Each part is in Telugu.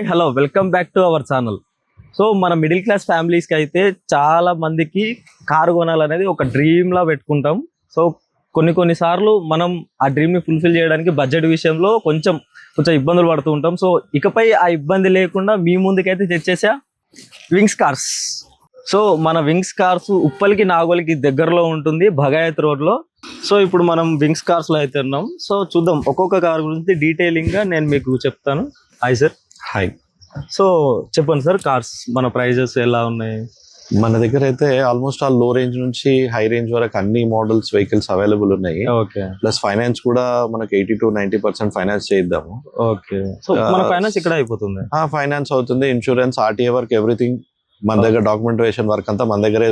Hello welcome back to our channel. So మన మిడిల్ క్లాస్ ఫ్యామిలీస్కి అయితే చాలా మందికి కారు కొనాలనేది ఒక డ్రీమ్లా పెట్టుకుంటాం. సో కొన్నిసార్లు మనం ఆ డ్రీమ్ని ఫుల్ఫిల్ చేయడానికి బడ్జెట్ విషయంలో కొంచెం ఇబ్బందులు పడుతూ ఉంటాం. సో ఇకపై ఆ ఇబ్బంది లేకుండా మీ ముందుకైతే తెచ్చేసా వింగ్స్ కార్స్. సో మన వింగ్స్ కార్స్ ఉప్పల్కి నాగోల్కి దగ్గరలో ఉంటుంది, భగాయత్ రోడ్లో. సో ఇప్పుడు మనం వింగ్స్ కార్స్లో అయితే ఉన్నాం. సో చూద్దాం ఒక్కొక్క కార్ గురించి డీటెయిలింగ్గా నేను మీకు చెప్తాను. Hi sir. హాయ్. సో చెప్పండి సార్, కార్స్ మన ప్రైజెస్ ఎలా ఉన్నాయి? మన దగ్గర అయితే ఆల్మోస్ట్ ఆల్ లో రేంజ్ నుంచి హై రేంజ్ వరకు అన్ని మోడల్స్ వెహికల్స్ అవైలబుల్ ఉన్నాయి. ఓకే. ప్లస్ ఫైనాన్స్ కూడా మనకి 80 to 90% ఫైనాన్స్ చేద్దాము. ఓకే. సో మన ఫైనాన్స్ ఇక్కడ అయిపోతుంది? ఫైనాన్స్ అవుతుంది, ఇన్సూరెన్స్, ఆర్టీఏ వర్క్, ఎవ్రీథింగ్ మన దగ్గర. డాక్యుమెంటేషన్ వర్క్ అంతా మన దగ్గర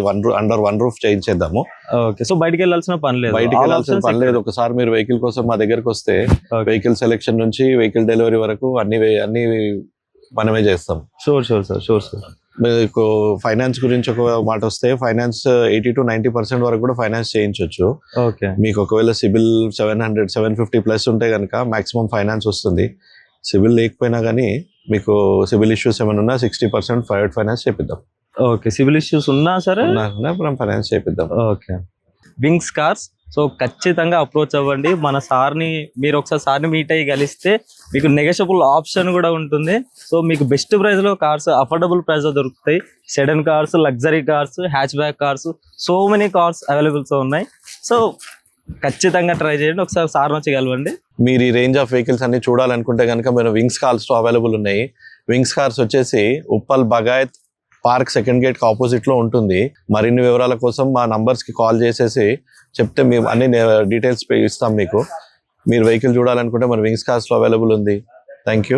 అండర్ వన్ రూఫ్ చేయించేద్దాము. ఓకే. సో బయటికి వెళ్ళాల్సిన పని లేదు? బయటికి వెళ్ళాల్సిన పని లేదు. ఒకసారి మీరు వెహికల్ కోసం మా దగ్గరకు వస్తే వెహికల్ సెలెక్షన్ నుంచి వెహికల్ డెలివరీ వరకు అన్ని మనమే చేస్తాం. Sure sir. మీకు ఫైనాన్స్ గురించి ఒక మాట వస్తే, ఫైనాన్స్ 80 to 90% వరకు కూడా ఫైనాన్స్ చేయించవచ్చు. ఓకే. మీకు ఒకవేళ సిబిల్ 700, 750 ప్లస్ ఉంటే కనుక మాక్సిమం ఫైనాన్స్ వస్తుంది. సిబిల్ లేకపోయినా కానీ మీకు సిబిల్ ఇష్యూస్ ఏమైనా ఉన్నా 60% ప్రైవేట్ ఫైనాన్స్ చేపిద్దాం. ఓకే. సిబిల్ ఇష్యూస్ ఉన్నా సరే మనం ఫైనాన్స్ చేపిద్దాం. ఓకే. వింగ్స్ కార్స్. సో ఖచ్చితంగా అప్రోచ్ అవ్వండి. మన సార్ని మీరు ఒకసారి సార్ని మీట్ అయ్యి కలిస్తే మీకు నెగోషియబుల్ ఆప్షన్ కూడా ఉంటుంది. సో మీకు బెస్ట్ ప్రైస్లో కార్స్ అఫోర్డబుల్ ప్రైస్లో దొరుకుతాయి. Sedan cars, luxury cars, hatch back cars, so many cars availables ఉన్నాయి. సో ఖచ్చితంగా ట్రై చేయండి. ఒకసారి సార్ వచ్చి కలవండి. మీరు ఈ రేంజ్ ఆఫ్ వెహికల్స్ అన్ని చూడాలనుకుంటే కనుక మీరు వింగ్స్ కార్స్ అవైలబుల్ ఉన్నాయి. వింగ్స్ కార్స్ వచ్చేసి Uppal Bagayat park second gate కి ఆపోజిట్ లో ఉంటుంది. మరిన్ని వివరాల కోసం మా నంబర్స్ కి కాల్ చేసేసి చెప్తే మేము అన్ని డీటెయిల్స్ ఇస్తాం మీకు. మీరు వెహికల్ చూడాలనుకుంటే మన వింగ్స్ కార్స్ లో అవైలబుల్ ఉంది. Thank you.